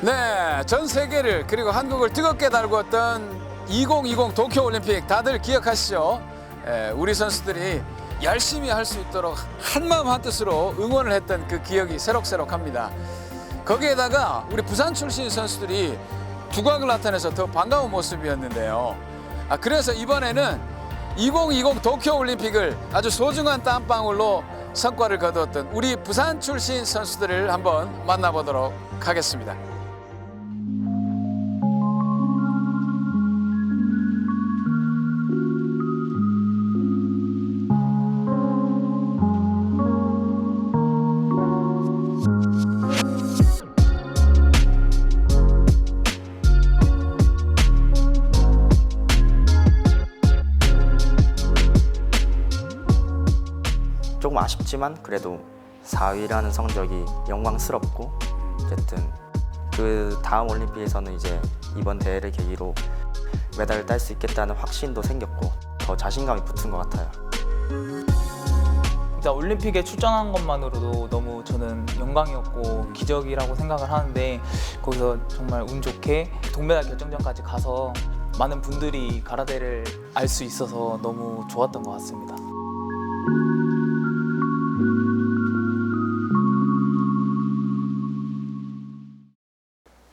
네, 전 세계를 그리고 한국을 뜨겁게 달구었던 2020 도쿄올림픽 다들 기억하시죠? 우리 선수들이 열심히 할 수 있도록 한마음 한뜻으로 응원을 했던 그 기억이 새록새록합니다. 거기에다가 우리 부산 출신 선수들이 두각을 나타내서 더 반가운 모습이었는데요. 그래서 이번에는 2020 도쿄올림픽을 아주 소중한 땀방울로 성과를 거두었던 우리 부산 출신 선수들을 한번 만나보도록 하겠습니다. 조금 아쉽지만 그래도 4위라는 성적이 영광스럽고, 어쨌든 그 다음 올림픽에서는 이제 이번 대회를 계기로 메달을 딸 수 있겠다는 확신도 생겼고 더 자신감이 붙은 것 같아요. 일단 올림픽에 출전한 것만으로도 너무 저는 영광이었고 기적이라고 생각을 하는데, 거기서 정말 운 좋게 동메달 결정전까지 가서 많은 분들이 가라데를 알 수 있어서 너무 좋았던 것 같습니다.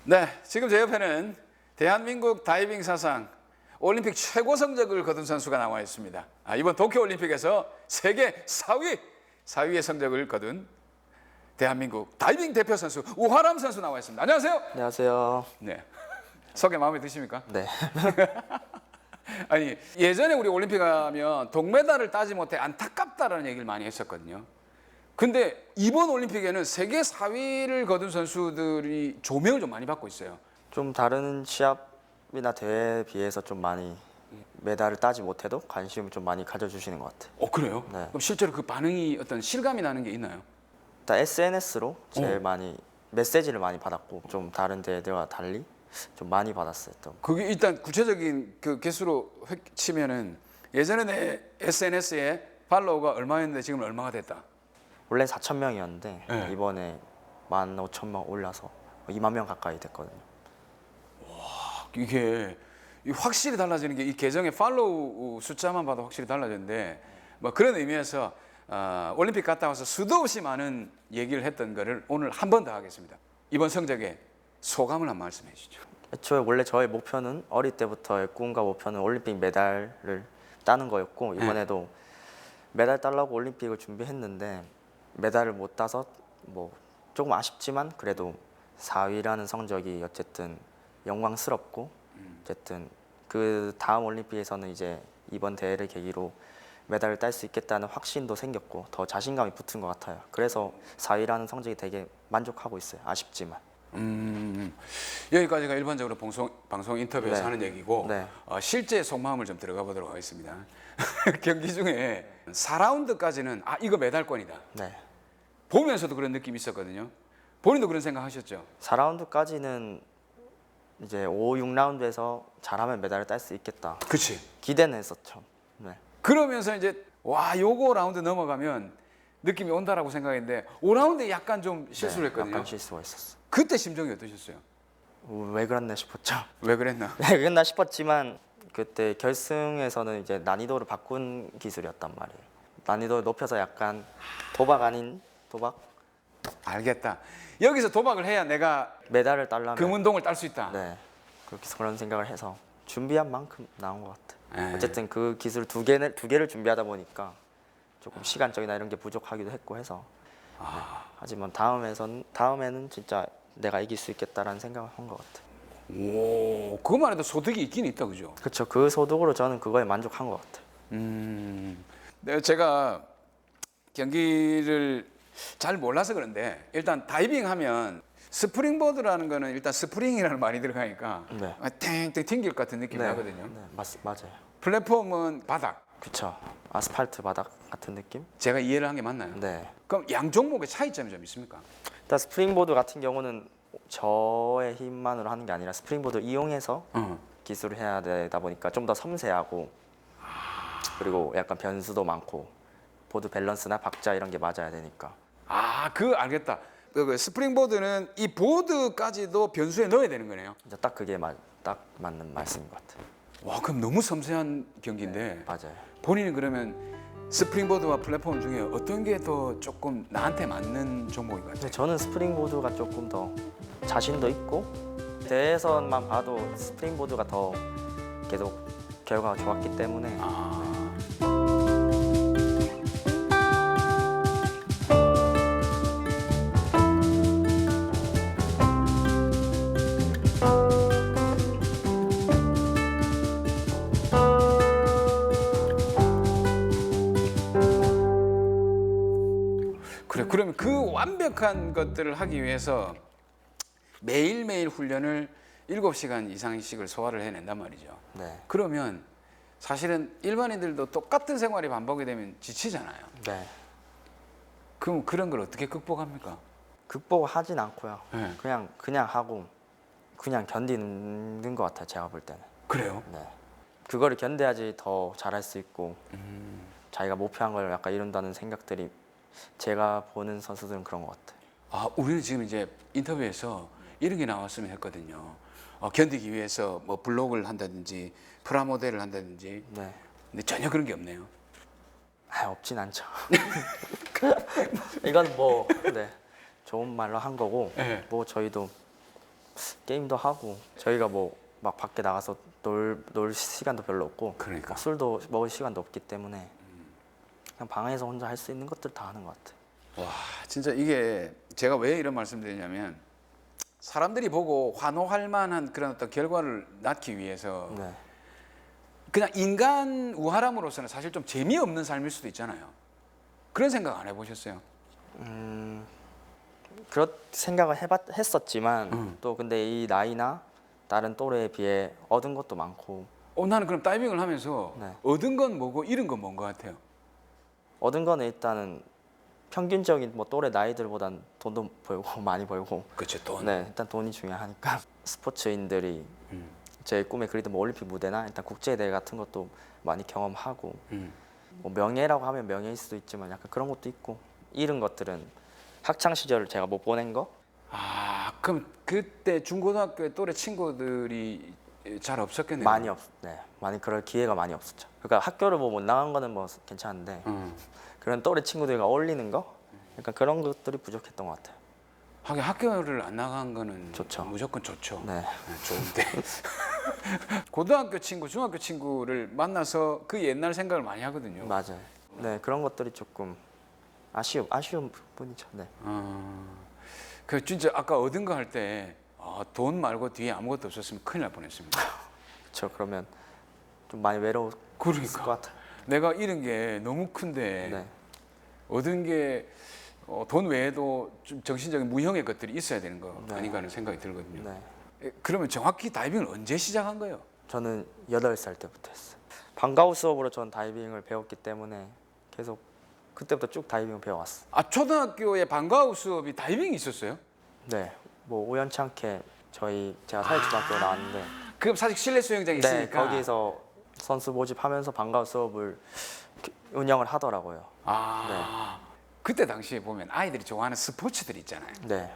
네, 지금 제 옆에는 대한민국 다이빙 사상 올림픽 최고 성적을 거둔 선수가 나와 있습니다. 이번 도쿄올림픽에서 세계 4위의 성적을 거둔 대한민국 다이빙 대표 선수 우하람 선수 나와 있습니다. 안녕하세요. 안녕하세요. 네, 소개 마음에 드십니까? 네. 아니, 예전에 우리 올림픽 하면 동메달을 따지 못해 안타깝다라는 얘기를 많이 했었거든요. 근데 이번 올림픽에는 세계 4위를 거둔 선수들이 조명을 좀 많이 받고 있어요. 좀 다른 시합이나 대회에 비해서 좀 많이 메달을 따지 못해도 관심을 좀 많이 가져주시는 것 같아요. 그래요? 네. 그럼 실제로 그 반응이 어떤 실감이 나는 게 있나요? 일단 SNS로 제일 많이 메시지를 많이 받았고, 좀 다른 대회들과 달리 좀 많이 받았어요. 또. 그게 일단 구체적인 그 개수로 치면은 예전에 SNS에 팔로워가 얼마였는데 지금 얼마가 됐다? 원래 4,000명이었는데 네. 이번에 15,000명 올라서 2만 명 가까이 됐거든요. 이게 확실히 달라지는 게 이 계정의 팔로우 숫자만 봐도 확실히 달라졌는데, 뭐 그런 의미에서 올림픽 갔다 와서 수도 없이 많은 얘기를 했던 거를 오늘 한 번 더 하겠습니다. 이번 성적에 소감을 한 말씀해 주시죠. 애초에 원래 저의 목표는, 어릴 때부터의 꿈과 목표는 올림픽 메달을 따는 거였고, 이번에도 메달 따려고 올림픽을 준비했는데 메달을 못 따서 뭐 조금 아쉽지만 그래도 4위라는 성적이 어쨌든 영광스럽고, 어쨌든 그 다음 올림픽에서는 이제 이번 대회를 계기로 메달을 딸 수 있겠다는 확신도 생겼고 더 자신감이 붙은 것 같아요. 그래서 4위라는 성적이 되게 만족하고 있어요. 아쉽지만. 여기까지가 일반적으로 방송 인터뷰에서 네. 하는 얘기고, 네. 실제 속마음을 좀 들어가 보도록 하겠습니다. 경기 중에 4라운드까지는 이거 메달권이다. 네. 보면서도 그런 느낌이 있었거든요. 본인도 그런 생각 하셨죠? 4라운드까지는 이제 5, 6라운드에서 잘하면 메달을 딸 수 있겠다. 그치. 기대는 했었죠. 네. 그러면서 이제 요거 라운드 넘어가면 느낌이 온다라고 생각했는데 5라운드에 약간 좀 실수를 했거든요. 약간 실수가 있었어. 그때 심정이 어떠셨어요? 왜 그랬나 싶었죠. 왜 그랬나? 왜 그랬나 싶었지만 그때 결승에서는 이제 난이도를 바꾼 기술이었단 말이에요. 난이도를 높여서 약간 도박 아닌 도박? 알겠다. 여기서 도박을 해야 내가 메달을 따려면 금운동을 딸 수 있다. 네. 그런 생각을 해서 준비한 만큼 나온 것 같아요. 네. 어쨌든 그 기술 두 개를 준비하다 보니까 조금 시간적이나 이런 게 부족하기도 했고 해서 네. 하지만 다음에는 진짜 내가 이길 수 있겠다라는 생각을 한 것 같아요. 오, 그것만 해도 소득이 있긴 있다, 그죠? 그렇죠. 그 소득으로 저는 그거에 만족한 것 같아요. 네, 제가 경기를 잘 몰라서 그런데 일단 다이빙 하면 스프링보드라는 거는 일단 스프링이라는 말이 들어가니까 네. 탱탱 튕길 것 같은 느낌이 나거든요. 네, 맞아요. 플랫폼은 바닥. 그렇죠. 아스팔트 바닥 같은 느낌? 제가 이해를 한 게 맞나요? 네. 그럼 양 종목의 차이점이 좀 있습니까? 일단 스프링보드 같은 경우는 저의 힘만으로 하는 게 아니라 스프링보드를 이용해서 기술을 해야 되다 보니까 좀 더 섬세하고, 그리고 약간 변수도 많고 보드 밸런스나 박자 이런 게 맞아야 되니까. 그거 알겠다. 그 스프링보드는 이 보드까지도 변수에 넣어야 되는 거네요. 이제 딱 그게 딱 맞는 말씀인 것 같아요. 와, 그럼 너무 섬세한 경기인데 맞아요. 본인은 그러면 스프링보드와 플랫폼 중에 어떤 게 더 조금 나한테 맞는 종목인 것 같아요? 근데 저는 스프링보드가 조금 더 자신도 있고 대회에서만 봐도 스프링보드가 더 계속 결과가 좋았기 때문에 아, 그래. 그러면 그 완벽한 것들을 하기 위해서 매일매일 훈련을 7시간 이상씩을 소화를 해낸단 말이죠. 네. 그러면 사실은 일반인들도 똑같은 생활이 반복이 되면 지치잖아요. 네. 그럼 그런 걸 어떻게 극복합니까? 극복하진 않고요. 네. 그냥 하고 그냥 견디는 것 같아요. 제가 볼 때는. 그래요? 네. 그거를 견뎌야지 더 잘할 수 있고 자기가 목표한 걸 약간 이룬다는 생각들이 제가 보는 선수들은 그런 것 같아요. 아, 우리는 지금 이제 인터뷰에서 이런 게 나왔으면 했거든요. 견디기 위해서 뭐 블록을 한다든지 프라모델을 한다든지. 네. 근데 전혀 그런 게 없네요. 없진 않죠. 이건 뭐 네. 좋은 말로 한 거고 네. 뭐 저희도 게임도 하고 저희가 뭐 막 밖에 나가서 놀 시간도 별로 없고 그러니까. 막 술도 먹을 시간도 없기 때문에 그냥 방에서 혼자 할 수 있는 것들 다 하는 것 같아요. 와, 진짜 이게 제가 왜 이런 말씀드리냐면 사람들이 보고 환호할 만한 그런 어떤 결과를 낳기 위해서 네. 그냥 인간 우하람으로서는 사실 좀 재미없는 삶일 수도 있잖아요. 그런 생각 안 해보셨어요? 그런 생각을 했었지만 또 근데 이 나이나 다른 또래에 비해 얻은 것도 많고 나는 그럼 다이빙을 하면서 네. 얻은 건 뭐고 잃은 건 뭔 것 같아요? 얻은 거는 일단은 평균적인 뭐 또래 나이들보단 돈도 벌고 많이 벌고 그렇죠, 돈. 네 일단 돈이 중요하니까 스포츠인들이 제 꿈에 그리던 뭐 올림픽 무대나 일단 국제 대회 같은 것도 많이 경험하고 뭐 명예라고 하면 명예일 수도 있지만 약간 그런 것도 있고 잃은 것들은 학창 시절을 제가 못 보낸 거 아, 그럼 그때 중고등학교 또래 친구들이 잘 없었겠네요. 많이 그럴 기회가 많이 없었죠. 그러니까 학교를 뭐 못 나간 거는 뭐 괜찮은데 그런 또래 친구들과 어울리는 거 약간 그런 것들이 부족했던 것 같아요. 하긴 학교를 안 나간 거는 좋죠. 무조건 좋죠. 네. 좋은데 고등학교 친구, 중학교 친구를 만나서 그 옛날 생각을 많이 하거든요. 맞아요. 네 그런 것들이 조금 아쉬운 부분이죠. 네. 그 진짜 아까 얻은 거 할 때 돈 말고 뒤에 아무것도 없었으면 큰일 날 뻔했습니다. 그렇죠. 그러면 좀 많이 외로울 그러니까 것 같아요. 내가 잃은 게 너무 큰데 네. 얻은 게 돈 외에도 좀 정신적인 무형의 것들이 있어야 되는 거 네. 아닌가 하는 생각이 들거든요. 네. 그러면 정확히 다이빙을 언제 시작한 거예요? 저는 8살 때부터 했어요. 방과후 수업으로 전 다이빙을 배웠기 때문에 계속 그때부터 쭉 다이빙을 배워왔어요. 아, 초등학교에 방과후 수업이 다이빙이 있었어요? 네. 뭐 우연찮게 제가 사회초등학교 나왔는데 그럼 사실 실내 수영장이 네, 있으니까 거기서 선수 모집하면서 방과후 수업을 운영을 하더라고요. 그때 당시에 보면 아이들이 좋아하는 스포츠들 있잖아요. 네.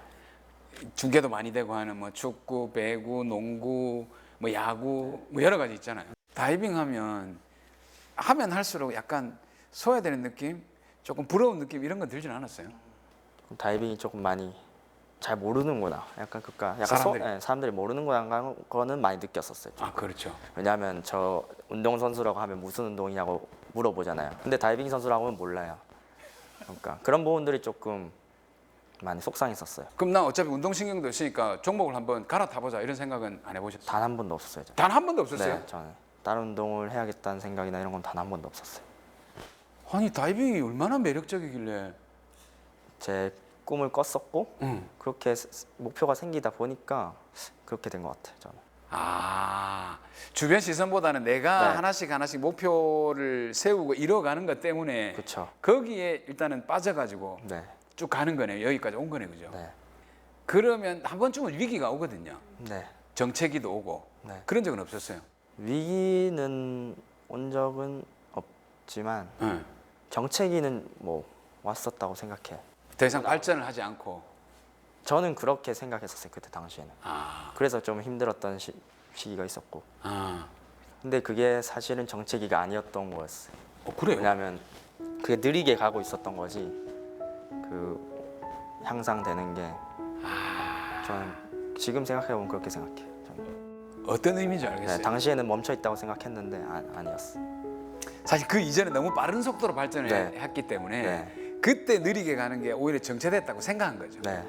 중계도 많이 되고 하는 뭐 축구, 배구, 농구, 뭐 야구 뭐 여러 가지 있잖아요. 다이빙 하면 할수록 약간 소외되는 느낌, 조금 부러운 느낌 이런 건 들진 않았어요. 다이빙이 조금 많이 잘 모르는구나. 약간 사람들이 모르는구나 거는 많이 느꼈었어요. 아, 그렇죠. 왜냐하면 저 운동 선수라고 하면 무슨 운동이냐고 물어보잖아요. 근데 다이빙 선수라고 하면 몰라요. 그러니까 그런 부분들이 조금 많이 속상했었어요. 그럼 나 어차피 운동신경도 있으니까 종목을 한번 갈아타보자 이런 생각은 안 해보셨어요? 단 한 번도 없었어요. 저는. 단 한 번도 없었어요? 네, 저는 다른 운동을 해야겠다는 생각이나 이런 건 단 한 번도 없었어요. 아니, 다이빙이 얼마나 매력적이길래. 제 꿈을 꿨었고 그렇게 목표가 생기다 보니까 그렇게 된 것 같아요. 저는. 아, 주변 시선보다는 내가 네. 하나씩 목표를 세우고 이뤄가는 것 때문에 그렇죠. 거기에 일단은 빠져가지고 네. 쭉 가는 거네요. 여기까지 온 거네, 그죠? 네. 그러면 한 번쯤은 위기가 오거든요. 네. 정체기도 오고. 네. 그런 적은 없었어요? 위기는 온 적은 없지만 정체기는 뭐 왔었다고 생각해요. 더 이상 발전을 하지 않고. 저는 그렇게 생각했었어요 그때 당시에는. 아, 그래서 좀 힘들었던 시기가 있었고. 아, 근데 그게 사실은 정체기가 아니었던 거였어요. 그래요? 왜냐하면 그게 느리게 가고 있었던 거지 그 향상되는 게 저는 지금 생각해보면 그렇게 생각해요. 저는. 어떤 의미인지 알겠어요. 네, 당시에는 멈춰 있다고 생각했는데 아니었어. 사실 그 이전에 너무 빠른 속도로 발전을 네. 했기 때문에 네. 그때 느리게 가는 게 오히려 정체됐다고 생각한 거죠. 네.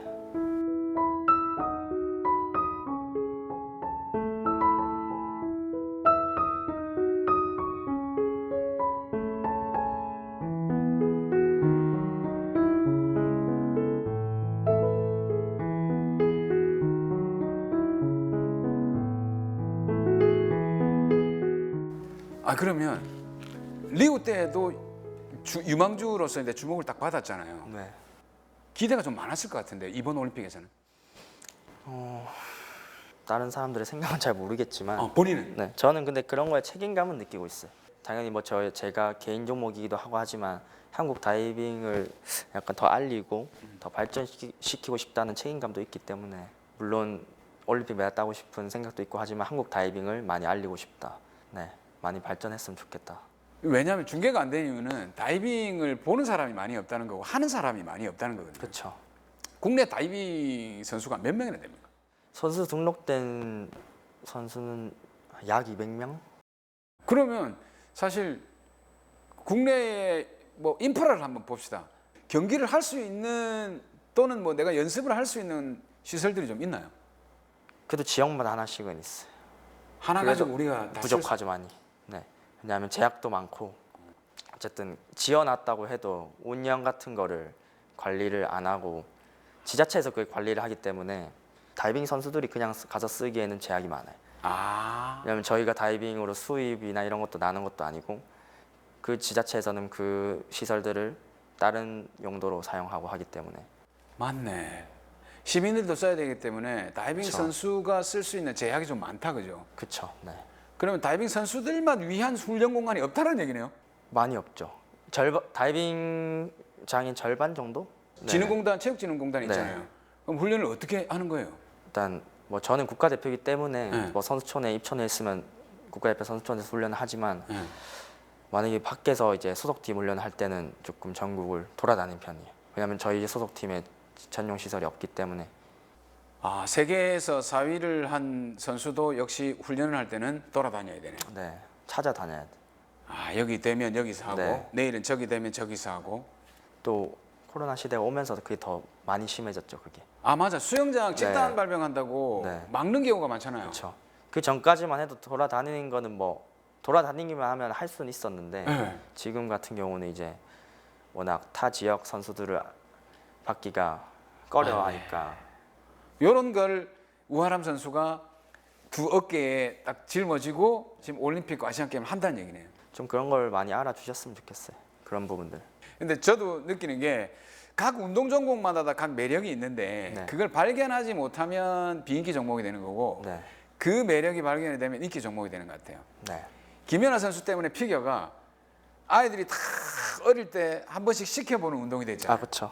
아, 그러면 리우 때도 유망주로서 이제 주목을 딱 받았잖아요. 네. 기대가 좀 많았을 것 같은데 이번 올림픽에서는. 다른 사람들의 생각은 잘 모르겠지만 본인은 네, 저는 근데 그런 거에 책임감은 느끼고 있어요. 당연히 뭐 제가 개인 종목이기도 하고 하지만 한국 다이빙을 약간 더 알리고 더 발전시키고 싶다는 책임감도 있기 때문에 물론 올림픽 메달 따고 싶은 생각도 있고 하지만 한국 다이빙을 많이 알리고 싶다. 네, 많이 발전했으면 좋겠다. 왜냐하면 중계가 안 되는 이유는 다이빙을 보는 사람이 많이 없다는 거고 하는 사람이 많이 없다는 거거든요. 그렇죠. 국내 다이빙 선수가 몇 명이나 됩니까? 선수 등록된 선수는 약 200명? 그러면 사실 국내에 뭐 인프라를 한번 봅시다. 경기를 할 수 있는 또는 뭐 내가 연습을 할 수 있는 시설들이 좀 있나요? 그래도 지역마다 하나씩은 있어요. 하나 그래도 가지고 우리가 다 부족하죠 많이. 네. 왜냐하면 제약도 많고 어쨌든 지어놨다고 해도 운영 같은 거를 관리를 안 하고 지자체에서 그 관리를 하기 때문에 다이빙 선수들이 그냥 가서 쓰기에는 제약이 많아요. 아, 왜냐하면 저희가 다이빙으로 수입이나 이런 것도 나는 것도 아니고 그 지자체에서는 그 시설들을 다른 용도로 사용하고 하기 때문에. 맞네. 시민들도 써야 되기 때문에 다이빙 그쵸. 선수가 쓸 수 있는 제약이 좀 많다, 그죠? 그쵸. 네. 그러면 다이빙 선수들만 위한 훈련 공간이 없다는 얘기네요. 많이 없죠. 다이빙장인 절반 정도? 네. 진흥공단, 체육진흥공단 있잖아요. 네. 그럼 훈련을 어떻게 하는 거예요? 일단 뭐 저는 국가대표이기 때문에 네. 뭐 선수촌에 입촌해 있으면 국가대표 선수촌에서 훈련을 하지만 네. 만약에 밖에서 이제 소속팀 훈련을 할 때는 조금 전국을 돌아다니는 편이에요. 왜냐하면 저희 소속팀에 전용 시설이 없기 때문에. 아, 세계에서 4위를 한 선수도 역시 훈련을 할 때는 돌아다녀야 되네요. 네, 찾아다녀야 돼. 아, 여기 되면 여기서 하고 네. 내일은 저기 되면 저기서 하고. 또 코로나 시대가 오면서 그게 더 많이 심해졌죠, 그게. 아, 맞아. 수영장 집단 네. 발병한다고 네. 막는 경우가 많잖아요. 그렇죠. 그 전까지만 해도 돌아다니는 거는 뭐 돌아다니기만 하면 할 수는 있었는데 네. 지금 같은 경우는 이제 워낙 타 지역 선수들을 받기가 꺼려하니까. 이런 걸 우하람 선수가 두 어깨에 딱 짊어지고 지금 올림픽과 아시안 게임을 한다는 얘기네요. 좀 그런 걸 많이 알아주셨으면 좋겠어요. 그런 부분들. 근데 저도 느끼는 게 각 운동 종목마다 다 각 매력이 있는데 네. 그걸 발견하지 못하면 비인기 종목이 되는 거고 네, 그 매력이 발견이 되면 인기 종목이 되는 것 같아요. 네, 김연아 선수 때문에 피겨가 아이들이 다 어릴 때 한 번씩 시켜보는 운동이 됐잖아요. 아 그렇죠.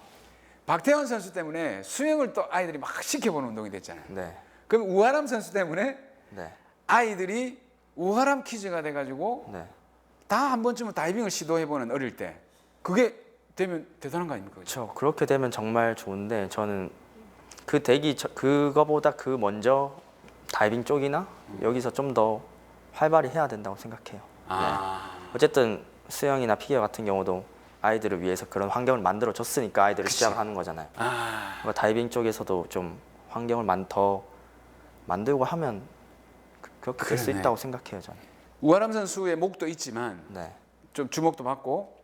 박태환 선수 때문에 수영을 또 아이들이 막 시켜보는 운동이 됐잖아요. 네, 그럼 우하람 선수 때문에 네, 아이들이 우하람 퀴즈가 돼가지고 네. 다 한 번쯤은 다이빙을 시도해보는 어릴 때 그게 되면 대단한 거 아닙니까? 그죠? 그렇죠. 그렇게 되면 정말 좋은데 저는 그거보다 그 먼저 다이빙 쪽이나 여기서 좀 더 활발히 해야 된다고 생각해요. 아, 어쨌든 수영이나 피겨 같은 경우도 아이들을 위해서 그런 환경을 만들어 줬으니까 아이들을 그치. 시작하는 거잖아요. 아, 그러니까 다이빙 쪽에서도 좀 환경을 더 만들고 하면 그렇게 될 수 그러네. 있다고 생각해요, 저는. 우하람 선수의 목도 있지만 네, 좀 주목도 받고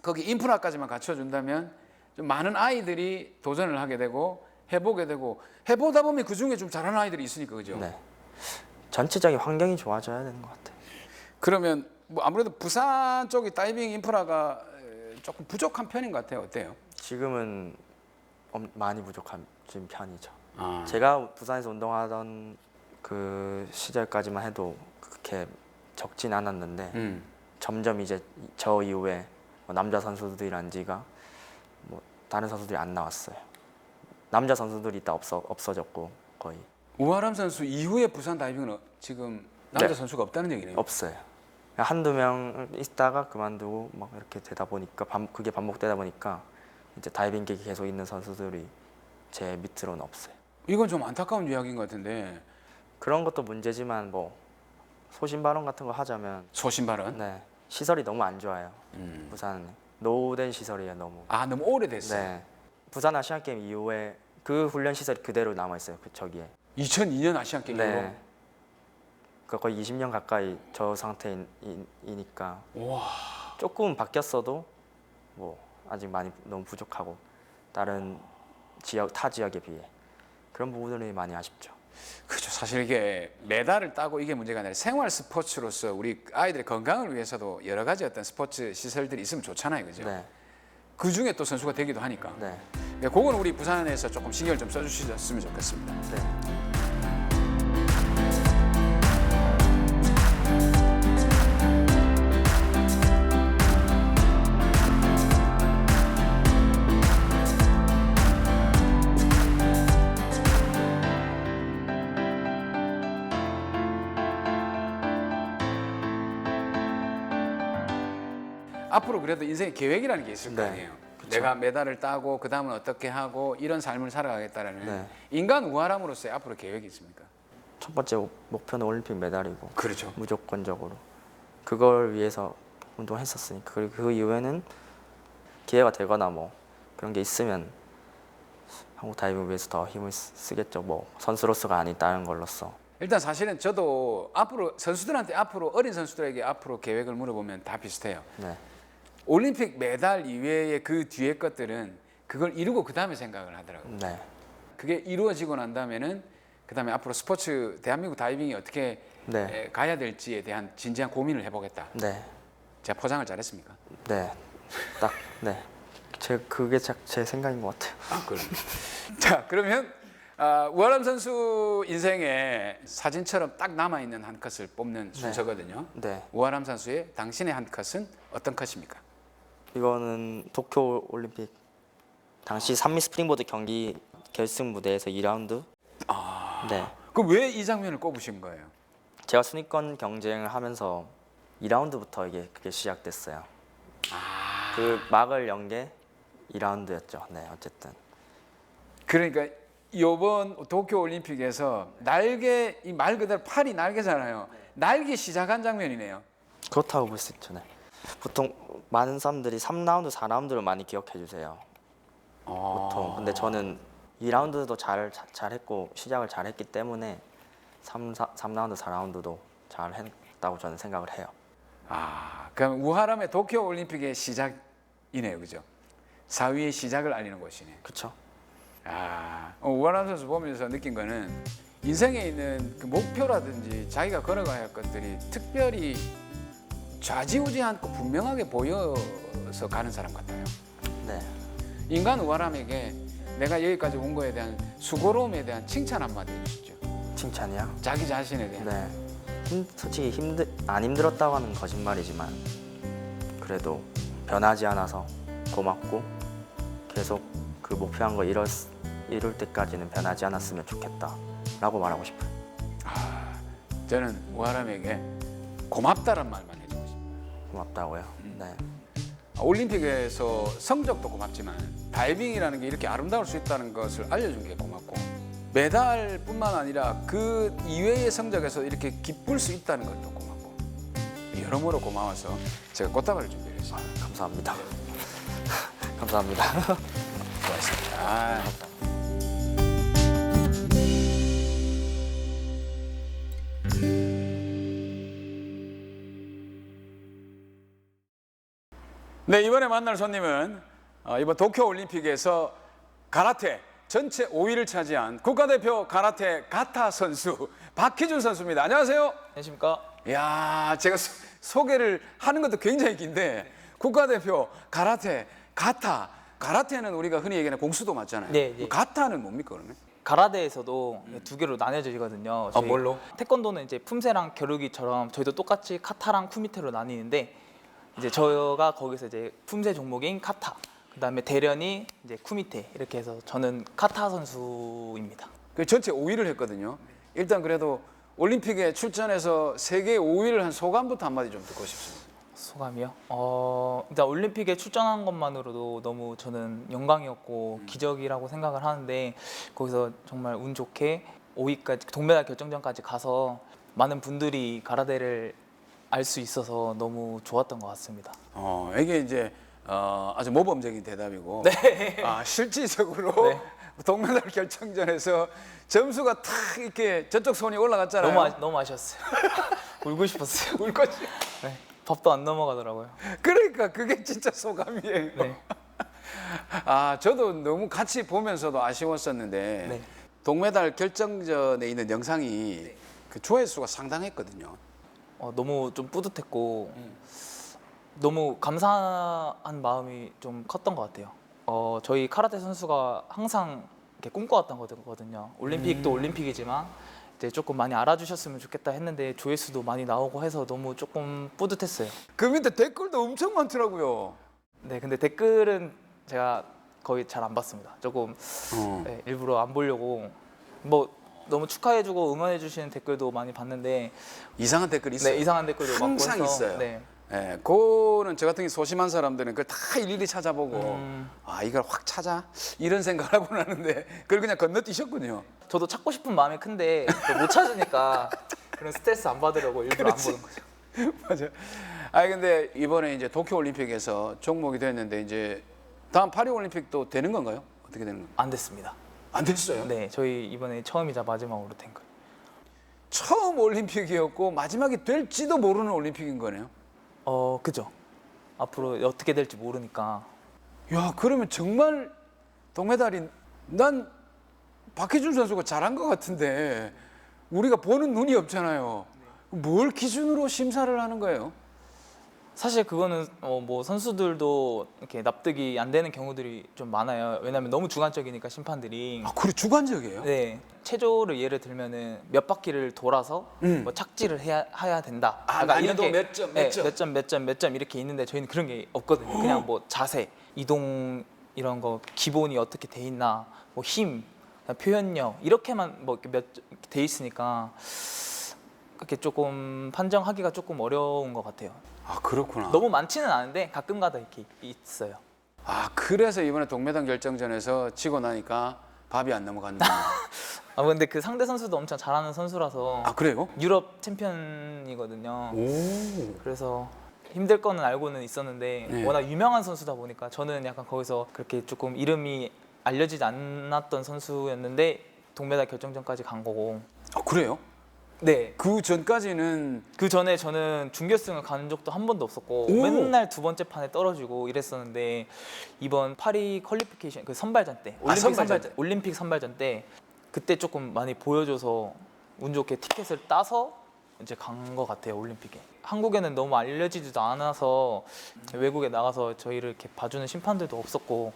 거기 인프라까지만 갖춰준다면 좀 많은 아이들이 도전을 하게 되고 해보게 되고 해보다 보면 그 중에 좀 잘하는 아이들이 있으니까 그죠? 네. 전체적인 환경이 좋아져야 되는 것 같아요. 그러면 뭐 아무래도 부산 쪽이 다이빙 인프라가 조금 부족한 편인 것 같아요. 어때요? 지금은 많이 부족한 지금 편이죠. 아, 제가 부산에서 운동하던 그 시절까지만 해도 그렇게 적진 않았는데 점점 이제 저 이후에 뭐 남자 선수들이란지가 뭐 다른 선수들이 안 나왔어요. 남자 선수들이 다 없어졌고 거의 우아람 선수 이후에 부산 다이빙은 지금 남자 네. 선수가 없다는 얘기네요. 없어요. 한두 명 있다가 그만두고 막 이렇게 되다 보니까 그게 반복되다 보니까 이제 다이빙객이 계속 있는 선수들이 제 밑으로는 없어요. 이건 좀 안타까운 이야기인 것 같은데 그런 것도 문제지만 뭐 소신 발언 같은 거 하자면 소신 발언. 네 시설이 너무 안 좋아요. 부산은 노후된 시설이에요 너무. 아 너무 오래됐어요. 네 부산 아시안 게임 이후에 그 훈련 시설이 그대로 남아 있어요. 그 저기에. 2002년 아시안 게임 이후로. 네. 그 거의 20년 가까이 저 상태이니까 와. 조금 바뀌었어도 뭐 아직 많이 너무 부족하고 다른 타 지역에 비해 그런 부분들이 많이 아쉽죠. 그렇죠. 사실 이게 메달을 따고 이게 문제가 아니라 생활 스포츠로서 우리 아이들의 건강을 위해서도 여러 가지 어떤 스포츠 시설들이 있으면 좋잖아요, 그죠? 네, 그 중에 또 선수가 되기도 하니까. 네, 네, 그건 우리 부산에서 조금 신경을 좀 써주셨으면 좋겠습니다. 네. 앞으로 그래도 인생의 계획이라는 게 있을 거 네, 아니에요. 그쵸. 내가 메달을 따고 그 다음은 어떻게 하고 이런 삶을 살아가겠다라는 네. 인간 우아람으로서의 앞으로 계획이 있습니까? 첫 번째 목표는 올림픽 메달이고 그렇죠. 무조건적으로 그걸 위해서 운동했었으니까 그리고 그 이후에는 기회가 되거나 뭐 그런 게 있으면 한국 다이빙을 위해서 더 힘을 쓰겠죠. 뭐 선수로서가 아니다는 걸로써. 일단 사실은 저도 앞으로 선수들한테 앞으로 어린 선수들에게 앞으로 계획을 물어보면 다 비슷해요. 네, 올림픽 메달 이외의 그 뒤에 것들은 그걸 이루고 그 다음에 생각을 하더라고요. 네, 그게 이루어지고 난 다음에는 그 다음에 앞으로 스포츠 대한민국 다이빙이 어떻게 네. 가야 될지에 대한 진지한 고민을 해보겠다. 네, 제가 포장을 잘했습니까? 네, 딱 네. 그게 제 생각인 것 같아요. 아, 그럼. 자, 그러면 우아람 선수 인생에 사진처럼 딱 남아 있는 한 컷을 뽑는 순서거든요. 네, 우아람 선수의 당신의 한 컷은 어떤 컷입니까? 이거는 도쿄 올림픽 당시 3미 스프링보드 경기 결승 무대에서 2라운드. 네, 그럼 왜 이 장면을 꼽으신 거예요? 제가 순위권 경쟁을 하면서 2라운드부터 그게 시작됐어요. 그 막을 연 게 2라운드였죠. 네, 어쨌든. 그러니까 이번 도쿄 올림픽에서 날개 이 말 그대로 팔이 날개잖아요. 날개 시작한 장면이네요. 그렇다고 볼 수 있죠. 네. 보통 많은 사람들이 3라운드, 4라운드를 많이 기억해 주세요. 보통. 근데 저는 2라운드도 잘했고 시작을 잘했기 때문에 3라운드, 4라운드도 잘했다고 저는 생각을 해요. 그럼 우하람의 도쿄 올림픽의 시작이네요, 그죠? 4위의 시작을 알리는 곳이네. 그렇죠? 우하람 선수 보면서 느낀 거는 인생에 있는 그 목표라든지 자기가 걸어가야 할 것들이 특별히 좌지우지 않고 분명하게 보여서 가는 사람 같아요. 네. 인간 우하람에게 내가 여기까지 온 거에 대한 수고로움에 대한 칭찬 한마디 해주시죠. 칭찬이요? 자기 자신에 대한. 네. 솔직히 안 힘들었다고 하는 거짓말이지만 그래도 변하지 않아서 고맙고 계속 그 목표한 거 이룰 때까지는 변하지 않았으면 좋겠다라고 말하고 싶어요. 저는 우하람에게 고맙다란 말만 해주고 싶어요. 고맙다고요. 네. 올림픽에서 성적도 고맙지만 다이빙이라는 게 이렇게 아름다울 수 있다는 것을 알려준 게 고맙고 메달뿐만 아니라 그 이외의 성적에서 이렇게 기쁠 수 있다는 것도 고맙고 여러모로 제가 꽃다발을 준비했습니다. 감사합니다. 감사합니다. 고맙습니다. 네, 이번에 만날 손님은 이번 도쿄 올림픽에서 가라테 전체 5위를 차지한 국가대표 가라테 가타 선수 박희준 선수입니다. 안녕하세요. 안녕하십니까? 이야, 제가 소개를 하는 것도 굉장히 긴데 국가대표 가라테 가타. 가라테는 우리가 흔히 얘기하는 공수도 맞잖아요. 네, 네. 가타는 뭡니까 그러면? 가라데에서도 두 개로 나뉘어지거든요. 저희 뭘로? 태권도는 이제 품새랑 겨루기처럼 저희도 똑같이 카타랑 쿠미테로 나뉘는데 이제 저희가 거기서 이제 품새 종목인 카타 그다음에 대련이 이제 쿠미테 이렇게 해서 저는 카타 선수입니다. 그 전체 5위를 했거든요. 일단 그래도 올림픽에 출전해서 세계 5위를 한 소감부터 한마디 좀 듣고 싶습니다. 소감이요? 일단 올림픽에 출전한 것만으로도 너무 저는 영광이었고 기적이라고 생각을 하는데 거기서 정말 운 좋게 5위까지 동메달 결정전까지 가서 많은 분들이 가라데를 알 수 있어서 너무 좋았던 것 같습니다. 이게 이제 아주 모범적인 대답이고 실질적으로 네. 동메달 결정전에서 점수가 탁 이렇게 저쪽 손이 올라갔잖아요. 너무 아쉬웠어요. 울고 싶었어요. 울 거지. 네, 밥도 안 넘어가더라고요. 그러니까 그게 진짜 소감이에요. 네. 저도 너무 같이 보면서도 아쉬웠었는데 네. 동메달 결정전에 있는 영상이 그 조회수가 상당했거든요. 너무 좀 뿌듯했고 너무 감사한 마음이 좀 컸던 것 같아요. 저희 카라테 선수가 항상 이렇게 꿈꿔왔던 거거든요. 올림픽도 올림픽이지만 이제 조금 많이 알아주셨으면 좋겠다 했는데 조회수도 많이 나오고 해서 너무 조금 뿌듯했어요. 그 밑에 댓글도 엄청 많더라고요. 네, 근데 댓글은 제가 거의 잘 안 봤습니다. 조금 네, 일부러 안 보려고 뭐 너무 축하해주고 응원해주시는 댓글도 많이 봤는데 이상한 댓글 있어요. 네, 이상한 댓글도 많고 항상 해서 있어요. 네. 예, 그거는 저 같은 게 소심한 사람들은 그걸 다 일일이 찾아보고 이걸 확 찾아 이런 생각을 하고 나는데 그걸 그냥 건너뛰셨군요. 저도 찾고 싶은 마음이 큰데 또못 찾으니까 그런 스트레스 안 받으려고 일부러 안 보는 거죠. 맞아. 근데 이번에 이제 도쿄 올림픽에서 종목이 됐는데 이제 다음 파리 올림픽도 되는 건가요? 어떻게 되는 건가요? 안 됐습니다. 안 됐어요. 네, 저희 이번에 처음이자 마지막으로 된 거예요. 처음 올림픽이었고 마지막이 될지도 모르는 올림픽인 거네요. 그죠. 앞으로 어떻게 될지 모르니까. 야, 그러면 정말 동메달이 난 박희준 선수가 잘한 것 같은데 우리가 보는 눈이 없잖아요. 뭘 기준으로 심사를 하는 거예요? 사실 그거는 뭐 선수들도 이렇게 납득이 안 되는 경우들이 좀 많아요. 왜냐하면 너무 주관적이니까 심판들이. 그래 주관적이에요? 네, 체조를 예를 들면은 몇 바퀴를 돌아서 뭐 착지를 해야 된다. 난이도 이렇게, 몇 점, 몇 점. 몇 점 이렇게 있는데 저희는 그런 게 없거든요. 그냥 뭐 자세, 이동 이런 거 기본이 어떻게 돼 있나, 뭐 힘, 표현력 이렇게만 뭐 몇 돼 있으니까 그렇게 조금 판정하기가 조금 어려운 것 같아요. 그렇구나. 너무 많지는 않은데 가끔가다 이렇게 있어요. 그래서 이번에 동메달 결정전에서 지고 나니까 밥이 안 넘어갔는데. 근데 그 상대 선수도 엄청 잘하는 선수라서 그래요? 유럽 챔피언이거든요. 오. 그래서 힘들 거는 알고는 있었는데 네. 워낙 유명한 선수다 보니까 저는 약간 거기서 그렇게 조금 이름이 알려지지 않았던 선수였는데 동메달 결정전까지 간 거고. 그래요? 네. 그 전까지는 그 전에 저는 준결승을 가는 적도 한 번도 없었고 맨날 두 번째 판에 떨어지고 이랬었는데 이번 파리 퀄리피케이션 그 선발전 때 올림픽 선발전 때 그때 조금 많이 보여줘서 운 좋게 티켓을 따서 이제 간 것 같아요. 올림픽에. 한국에는 너무 알려지지도 않아서 외국에 나가서 저희를 이렇게 봐주는 심판들도 없었고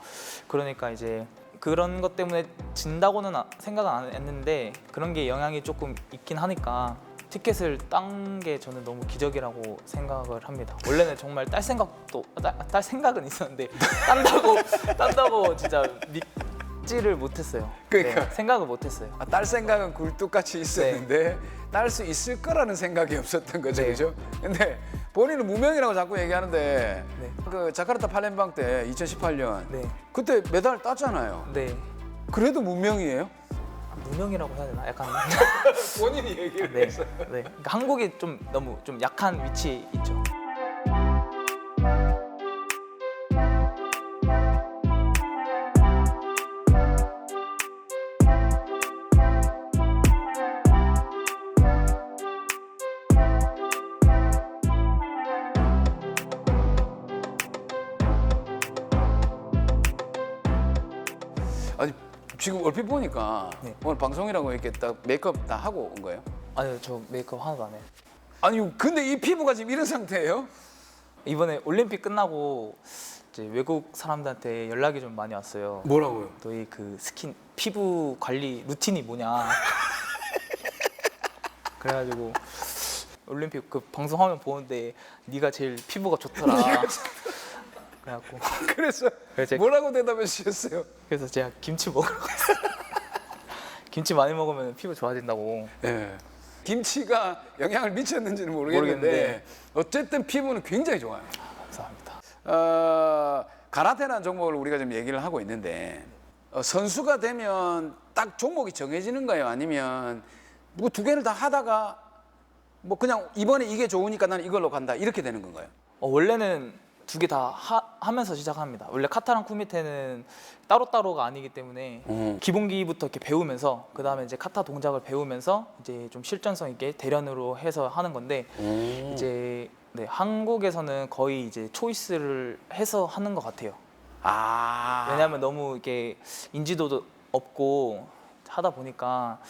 그러니까 이제 그런 것 때문에 진다고는 생각은 안 했는데 그런 게 영향이 조금 있긴 하니까 티켓을 딴 게 저는 너무 기적이라고 생각을 합니다. 원래는 정말 딸 생각은 있었는데 딴다고 진짜 믿지를 못했어요. 그러니까. 네, 생각을 못했어요. 딸 생각은 굴뚝같이 있었는데 딸 수 있을 거라는 생각이 없었던 거죠, 네. 그죠? 근데 본인은 무명이라고 자꾸 얘기하는데 네. 그 자카르타 팔렘방 때 2018년 네, 그때 메달 땄잖아요. 네. 그래도 무명이에요? 무명이라고 해야 되나? 약간 본인이 얘기를 네, 네. 그러니까 한국이 좀 너무 좀 약한 위치에 있죠. 아니 지금 얼핏 보니까 네. 오늘 방송이라고 이렇게 딱 메이크업 다 하고 온 거예요? 아니요, 저 메이크업 하나도 안 해요. 아니 근데 이 피부가 지금 이런 상태예요? 이번에 올림픽 끝나고 이제 외국 사람들한테 연락이 좀 많이 왔어요. 뭐라고요? 너희 그 스킨 피부 관리 루틴이 뭐냐. 그래가지고 올림픽 그 방송하면 보는데 네가 제일 피부가 좋더라. 그래갖고 그래서 그래서 뭐라고 대답해 주셨어요? 그래서 제가 김치 먹으러 갔어요. 김치 많이 먹으면 피부 좋아진다고. 예. 김치가 영향을 미쳤는지는 모르겠는데 모르겠는데. 어쨌든 피부는 굉장히 좋아요. 감사합니다. 가라테라는 종목을 우리가 좀 얘기를 하고 있는데 선수가 되면 딱 종목이 정해지는 거예요? 아니면 뭐 두 개를 다 하다가 뭐 그냥 이번에 이게 좋으니까 나는 이걸로 간다 이렇게 되는 건가요? 원래는 두 개 다 하면서 시작합니다. 원래 카타랑 쿠미테는 따로따로가 아니기 때문에 기본기부터 이렇게 배우면서 그 다음에 이제 카타 동작을 배우면서 이제 좀 실전성 있게 대련으로 해서 하는 건데 이제 네, 한국에서는 거의 이제 초이스를 해서 하는 것 같아요. 아. 왜냐하면 너무 이게 인지도도 없고 하다 보니까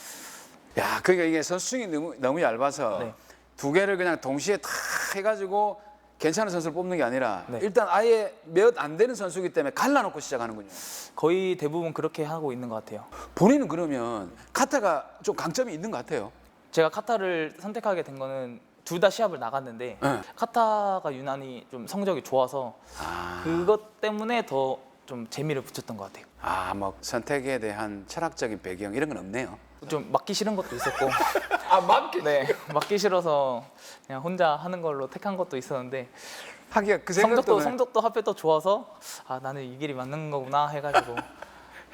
야, 그러니까 이게 선수층이 너무 얇아서 네. 두 개를 그냥 동시에 다 해가지고 괜찮은 선수를 뽑는 게 아니라 네. 일단 아예 몇 안 되는 선수이기 때문에 갈라놓고 시작하는군요. 거의 대부분 그렇게 하고 있는 것 같아요. 본인은 그러면 카타가 좀 강점이 있는 것 같아요. 제가 카타를 선택하게 된 거는 둘 다 시합을 나갔는데 네. 카타가 유난히 좀 성적이 좋아서 아, 그것 때문에 더 좀 재미를 붙였던 것 같아요. 뭐 선택에 대한 철학적인 배경 이런 건 없네요. 좀 맞기 싫은 것도 있었고 아, 맞게. 네, 맞기 싫어서 그냥 혼자 하는 걸로 택한 것도 있었는데 하기가 그 생각도 성적도 하필 또 좋아서 아 나는 이 길이 맞는 거구나 해가지고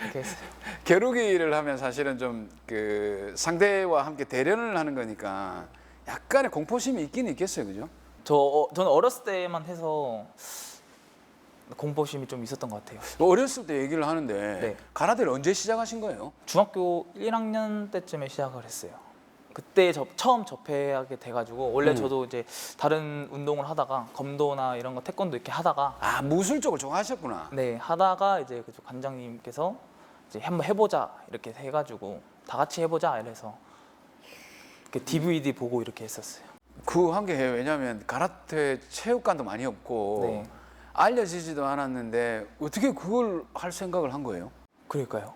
이렇게 했어요. 겨루기를 하면 사실은 좀 그 상대와 함께 대련을 하는 거니까 약간의 공포심이 있긴 있겠어요, 그죠? 저는 어렸을 때만 해서 공포심이 좀 있었던 것 같아요. 어렸을 때 얘기를 하는데 네. 가라데를 언제 시작하신 거예요? 중학교 1학년 때쯤에 시작을 했어요. 그때 처음 접하게 돼가지고 원래 저도 이제 다른 운동을 하다가 검도나 이런 거 태권도 이렇게 하다가 아, 무술 쪽을 좋아하셨구나. 네 하다가 이제 그쪽 관장님께서 이제 한번 해보자 이렇게 해가지고 다 같이 해보자 이래서 이렇게 DVD 보고 이렇게 했었어요. 그 한 게 해요. 왜냐하면 가라테 체육관도 많이 없고 네. 알려지지도 않았는데 어떻게 그걸 할 생각을 한 거예요? 그러니까요.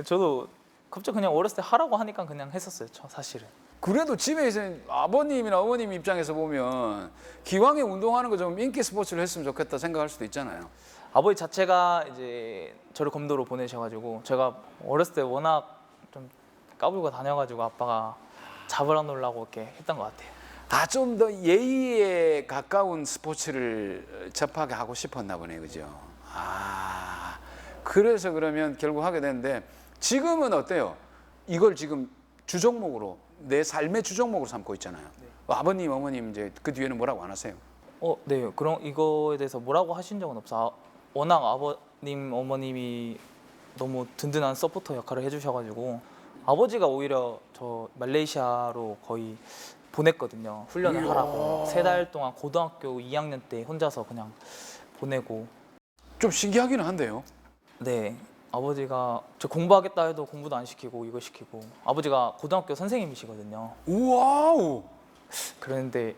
저도 갑자기 그냥 어렸을 때 하라고 하니까 그냥 했었어요. 저 사실은. 그래도 집에 있는 아버님이나 어머님 입장에서 보면 기왕에 운동하는 거 좀 인기 스포츠를 했으면 좋겠다 생각할 수도 있잖아요. 아버지 자체가 이제 저를 검도로 보내셔가지고 제가 어렸을 때 워낙 좀 까불고 다녀가지고 아빠가 잡으러 놓으려고 이렇게 했던 것 같아요. 좀 더 예의에 가까운 스포츠를 접하게 하고 싶었나 보네, 그죠? 아, 그래서 그러면 결국 하게 되는데 지금은 어때요? 이걸 지금 주종목으로 내 삶의 주종목으로 삼고 있잖아요. 아버님, 어머님 이제 그 뒤에는 뭐라고 안 하세요? 네. 그럼 이거에 대해서 뭐라고 하신 적은 없어. 워낙 아버님, 어머님이 너무 든든한 서포터 역할을 해주셔가지고 아버지가 오히려 저 말레이시아로 거의 보냈거든요. 훈련을 하라고. 3달 동안 고등학교 2학년 때 혼자서 그냥 보내고. 좀 신기하기는 한데요. 네. 아버지가 저 공부하겠다 해도 공부도 안 시키고 이거 시키고. 아버지가 고등학교 선생님이시거든요. 우와우! 그런데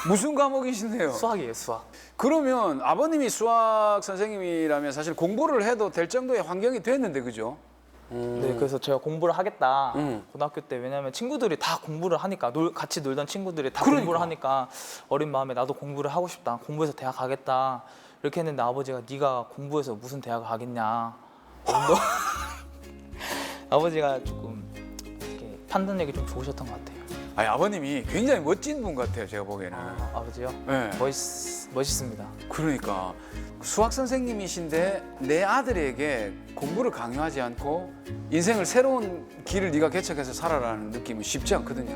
무슨 과목이신데요? 수학이에요, 수학. 그러면 아버님이 수학 선생님이라면 사실 공부를 해도 될 정도의 환경이 됐는데, 그죠? 네, 그래서 제가 공부를 하겠다. 음. 고등학교 때 왜냐면 친구들이 다 공부를 하니까 같이 놀던 친구들이 다 그러니까. 공부를 하니까 어린 마음에 나도 공부를 하고 싶다. 공부해서 대학 가겠다. 이렇게 했는데 아버지가 네가 공부해서 무슨 대학을 가겠냐. 아버지가 조금 이렇게 판단력이 좀 좋으셨던 것 같아요. 아니, 아버님이 굉장히 멋진 분 같아요, 제가 보기에는. 아버지요? 네. 멋있습니다. 그러니까 수학 선생님이신데 내 아들에게 공부를 강요하지 않고 인생을 새로운 길을 네가 개척해서 살아라는 느낌은 쉽지 않거든요.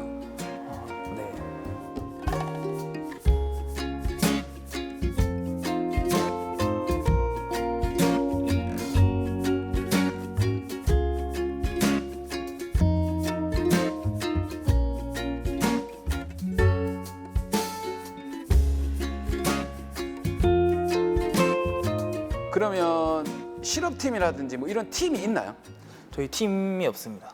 네. 그러면 실업팀이라든지 뭐 이런 팀이 있나요? 저희 팀이 없습니다.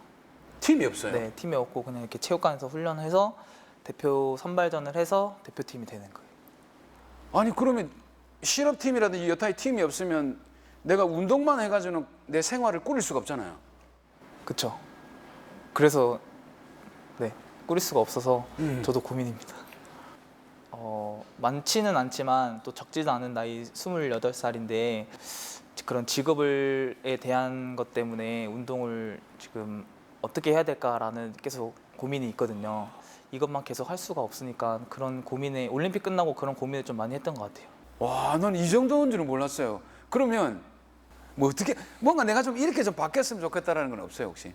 팀이 없어요. 네, 팀이 없고 그냥 이렇게 체육관에서 훈련해서 대표 선발전을 해서 대표팀이 되는 거예요. 아니 그러면 실업팀이라든지 여타의 팀이 없으면 내가 운동만 해가지고는 내 생활을 꾸릴 수가 없잖아요. 그렇죠. 그래서 네 꾸릴 수가 없어서 저도 고민입니다. 많지는 않지만 또 적지도 않은 나이 28살인데 그런 직업에 대한 것 때문에 운동을 지금 어떻게 해야 될까라는 계속 고민이 있거든요. 이것만 계속 할 수가 없으니까 그런 고민에 올림픽 끝나고 그런 고민을 좀 많이 했던 것 같아요. 와, 난 이 정도인 줄은 몰랐어요. 그러면 뭐 어떻게 뭔가 내가 좀 이렇게 좀 바뀌었으면 좋겠다라는 건 없어요 혹시?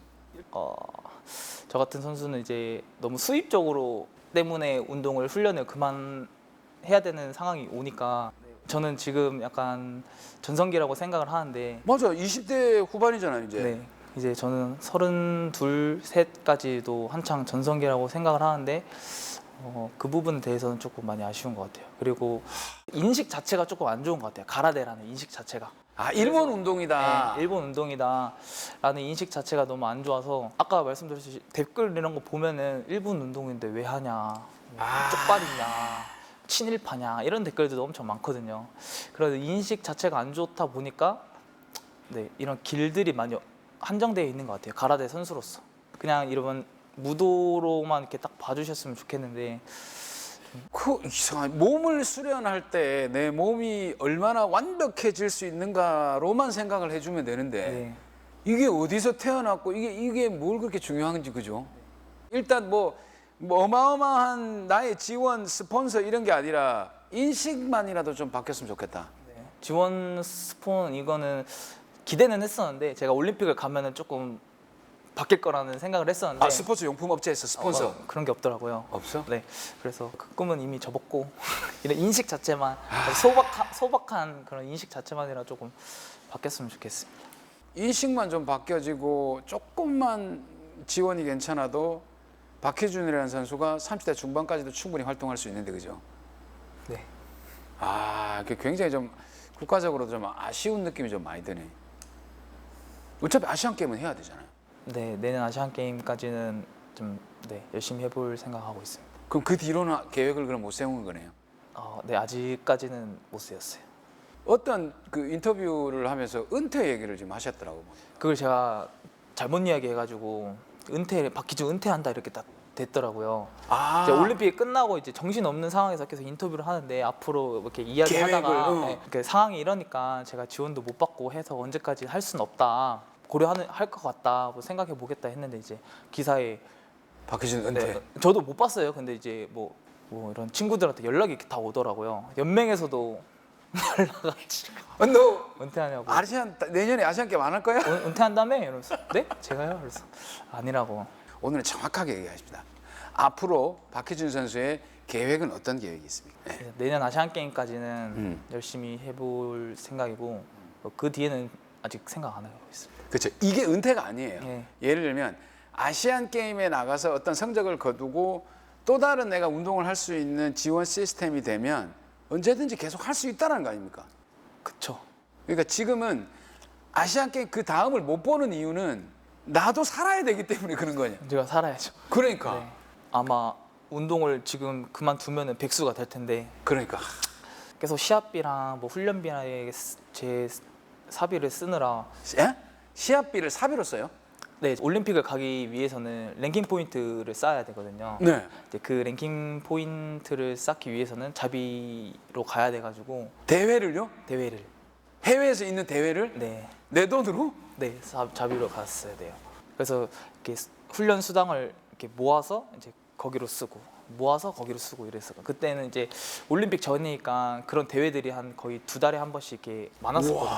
저 같은 선수는 이제 너무 수입적으로 때문에 운동을 훈련을 그만해야 되는 상황이 오니까 저는 지금 약간 전성기라고 생각을 하는데 맞아, 20대 후반이잖아요 이제. 네, 이제 저는 32, 3까지도 한창 전성기라고 생각을 하는데 그 부분에 대해서는 조금 많이 아쉬운 것 같아요. 그리고 인식 자체가 조금 안 좋은 것 같아요. 가라데라는 인식 자체가. 아, 일본 운동이다. 네, 일본 운동이다라는 인식 자체가 너무 안 좋아서 아까 말씀드렸듯이 댓글 이런 거 보면은 일본 운동인데 왜 하냐, 뭐 쪽발이냐, 친일파냐 이런 댓글들도 엄청 많거든요. 그래서 인식 자체가 안 좋다 보니까 네, 이런 길들이 많이 한정되어 있는 것 같아요. 가라데 선수로서 그냥 이런 무도로만 이렇게 딱 봐주셨으면 좋겠는데 그 이상한 몸을 수련할 때 내 몸이 얼마나 완벽해질 수 있는가로만 생각을 해주면 되는데 네. 이게 어디서 태어났고 이게 뭘 그렇게 중요한지 그죠? 일단 뭐 어마어마한 나의 지원 스폰서 이런 게 아니라 인식만이라도 좀 바뀌었으면 좋겠다. 지원 스폰 이거는 기대는 했었는데 제가 올림픽을 가면은 조금 바뀔 거라는 생각을 했었는데 아, 스포츠 용품 업체에서 스폰서 그런 게 없더라고요. 없어? 네, 그래서 그 꿈은 이미 접었고 이런 인식 자체만 아. 소박한 그런 인식 자체만이라 조금 바뀌었으면 좋겠습니다. 인식만 좀 바뀌어지고 조금만 지원이 괜찮아도 박희준이라는 선수가 30대 중반까지도 충분히 활동할 수 있는데 그죠? 네, 아, 그게 굉장히 좀 국가적으로도 좀 아쉬운 느낌이 좀 많이 드네. 어차피 아시안 게임은 해야 되잖아요. 네, 내년 아시안 게임까지는 좀 열심히 해볼 생각하고 있습니다. 그럼 그 뒤로는 계획을 그럼 못 세운 거네요. 네, 아직까지는 못 세웠어요. 어떤 그 인터뷰를 하면서 은퇴 얘기를 좀 하셨더라고. 그걸 제가 잘못 이야기해가지고 박희준 은퇴한다 이렇게 딱 됐더라고요. 아, 이제 올림픽 끝나고 이제 정신 없는 상황에서 계속 인터뷰를 하는데 앞으로 이렇게 이야기하다가 계획을, 그 상황이 이러니까 제가 지원도 못 받고 해서 언제까지 할 수는 없다. 할 것 같다. 뭐 생각해 보겠다 했는데 이제 기사에 박희준 은퇴. 저도 못 봤어요. 근데 이제 뭐 이런 친구들한테 연락이 이렇게 다 오더라고요. 연맹에서도 연락 와가지고 너 은퇴하냐고. 내년에 아시안 게임 안 할 거야? 은퇴한다며? 이러면서 네? 제가요? 그래서 아니라고. 오늘은 정확하게 얘기하십니다. 앞으로 박희준 선수의 계획은 어떤 계획이 있습니까? 네. 그래서 내년 아시안 게임까지는 열심히 해볼 생각이고 그 뒤에는 아직 생각 안 하고 있습니다. 그렇죠. 이게 은퇴가 아니에요. 네. 예를 들면 아시안 게임에 나가서 어떤 성적을 거두고 또 다른 내가 운동을 할 수 있는 지원 시스템이 되면 언제든지 계속 할 수 있다는 거 아닙니까? 그쵸. 그러니까 지금은 아시안 게임 그 다음을 못 보는 이유는 나도 살아야 되기 때문에 그런 거냐. 제가 살아야죠. 그러니까. 네. 아마 운동을 지금 그만두면은 백수가 될 텐데 그러니까. 계속 시합비랑 뭐 훈련비나 제 사비를 쓰느라 예? 시합비를 사비로 써요? 네, 올림픽을 가기 위해서는 랭킹 포인트를 쌓아야 되거든요. 네. 이제 그 랭킹 포인트를 쌓기 위해서는 자비로 가야 돼가지고 대회를요? 대회를 해외에서 있는 대회를 내 돈으로? 네, 자비로 갔어야 돼요. 그래서 이렇게 훈련 수당을 이렇게 모아서 이제 거기로 쓰고 이랬어요. 그때는 이제 올림픽 전이니까 그런 대회들이 한 거의 2달에 한 번씩 이렇게 많았었거든요.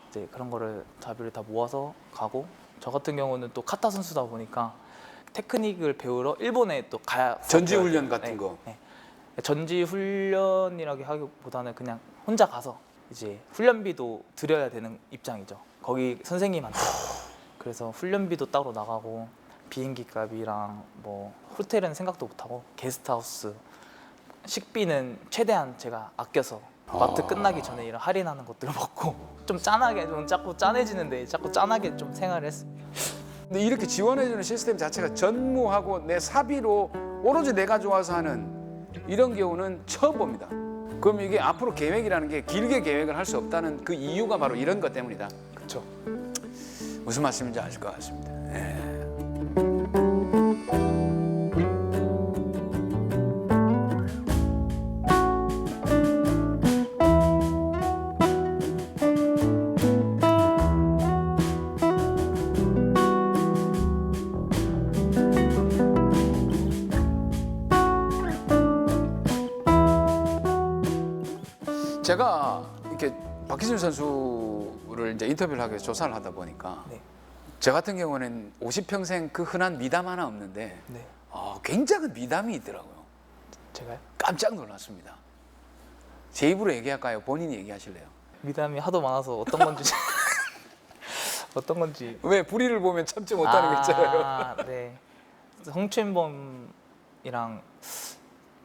이제 그런 거를 자비를 다 모아서 가고 저 같은 경우는 또 카타 선수다 보니까 테크닉을 배우러 일본에 또 가야 전지 훈련 같은 거. 네. 전지 훈련이라고 하기보다는 그냥 혼자 가서 이제 훈련비도 드려야 되는 입장이죠. 거기 선생님한테. 그래서 훈련비도 따로 나가고 비행기 값이랑 뭐 호텔은 생각도 못 하고 게스트하우스 식비는 최대한 제가 아껴서 마트 끝나기 전에 이런 할인하는 것들 먹고 좀 짠하게 좀 자꾸 짠해지는데 자꾸 짠하게 좀 생활을 했습니다. 근데 이렇게 지원해주는 시스템 자체가 전무하고 내 사비로 오로지 내가 좋아서 하는 이런 경우는 처음 봅니다. 그럼 이게 앞으로 계획이라는 게 길게 계획을 할 수 없다는 그 이유가 바로 이런 것 때문이다. 그렇죠. 무슨 말씀인지 아실 것 같습니다. 예. 제가 이렇게 박희준 선수를 이제 인터뷰를 하기 위해서 조사를 하다 보니까 네. 저 같은 경우는 50평생 그 흔한 미담 하나 없는데 네. 굉장한 미담이 있더라고요. 제가요? 깜짝 놀랐습니다. 제 입으로 얘기할까요? 본인이 얘기하실래요? 미담이 하도 많아서 어떤 건지 어떤 건지 왜 불의를 보면 참지 못하는 거 있잖아요. 네. 성추행범이랑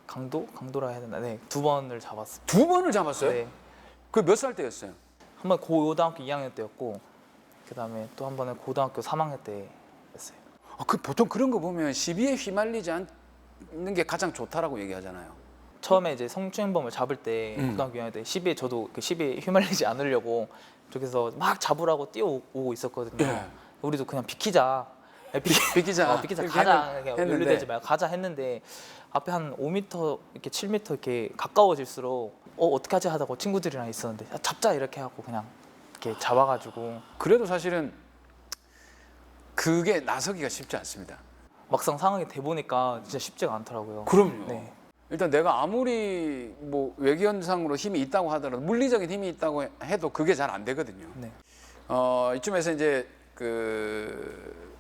강도라 해야 되나? 네, 2번을 잡았어요. 2번을 잡았어요? 네. 그 몇 살 때였어요? 한 번 고등학교 2학년 때였고 그다음에 또 한 번은 고등학교 3학년 때였어요. 그 보통 그런 거 보면 시비에 휘말리지 않는 게 가장 좋다라고 얘기하잖아요. 처음에 이제 성추행범을 잡을 때 고등학교 2학년 때 시비에 저도 그 시비에 휘말리지 않으려고 저기서 막 잡으라고 뛰어오고 있었거든요. 예. 우리도 그냥 비키자. 비키자. 비키자 이렇게 가자. 그냥 했는데. 연루되지 말고 가자 했는데 앞에 한 5m 이렇게 7m 이렇게 가까워질수록 어떻게 하지 하다가 친구들이랑 있었는데 잡자 이렇게 하고 그냥 이렇게 잡아가지고 그래도 사실은 그게 나서기가 쉽지 않습니다. 막상 상황이 돼 보니까 진짜 쉽지가 않더라고요. 그럼요. 네. 일단 내가 아무리 뭐 외견상으로 힘이 있다고 하더라도 물리적인 힘이 있다고 해도 그게 잘 안 되거든요. 네. 이쯤에서 이제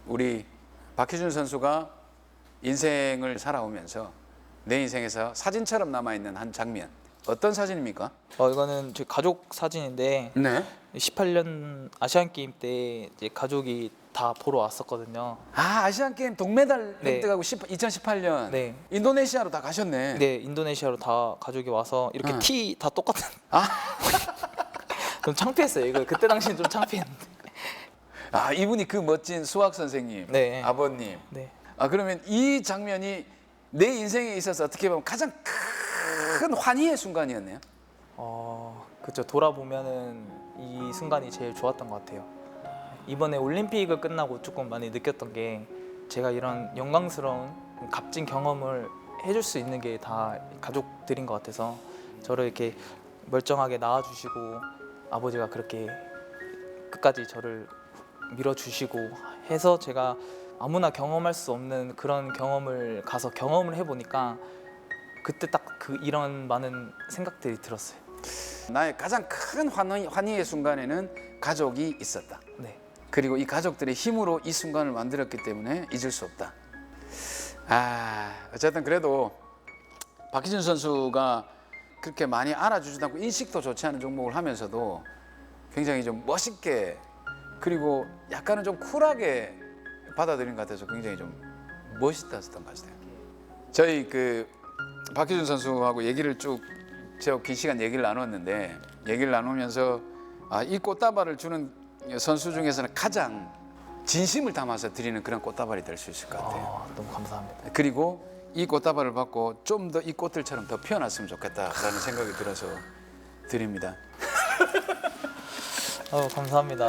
우리 박희준 선수가 인생을 살아오면서 내 인생에서 사진처럼 남아 있는 한 장면, 어떤 사진입니까? 이거는 제 가족 사진인데 네. 18년 아시안 게임 때 이제 가족이 다 보러 왔었거든요. 아시안 게임 동메달 네. 획득하고 2018년 네. 인도네시아로 다 가셨네. 네, 인도네시아로 다 가족이 와서 이렇게 티 다 똑같은. 좀 창피했어요. 이거 그때 당시엔 좀 창피했는데. 이분이 그 멋진 수학 선생님, 네. 아버님. 네. 그러면 이 장면이 내 인생에 있어서 어떻게 보면 가장 큰 환희의 순간이었네요. 그렇죠. 돌아보면은 이 순간이 제일 좋았던 것 같아요. 이번에 올림픽을 끝나고 조금 많이 느꼈던 게 제가 이런 영광스러운 값진 경험을 해줄 수 있는 게 다 가족들인 것 같아서 저를 이렇게 멀쩡하게 낳아주시고 아버지가 그렇게 끝까지 저를 밀어주시고 해서 제가 아무나 경험할 수 없는 그런 경험을 가서 경험을 해보니까 그때 딱 이런 많은 생각들이 들었어요. 나의 가장 큰 환희의 순간에는 가족이 있었다. 네. 그리고 이 가족들의 힘으로 이 순간을 만들었기 때문에 잊을 수 없다. 어쨌든 그래도 박희준 선수가 그렇게 많이 알아주지도 않고 인식도 좋지 않은 종목을 하면서도 굉장히 좀 멋있게 그리고 약간은 좀 쿨하게 받아들인 것 같아서 굉장히 좀 멋있었던 것 같아요. 저희 박희준 선수하고 얘기를 쭉 제가 긴 시간 얘기를 나눴는데 얘기를 나누면서 이 꽃다발을 주는 선수 중에서는 가장 진심을 담아서 드리는 그런 꽃다발이 될 수 있을 것 같아요. 너무 감사합니다. 그리고 이 꽃다발을 받고 좀 더 이 꽃들처럼 더 피어났으면 좋겠다라는 생각이 들어서 드립니다. 감사합니다.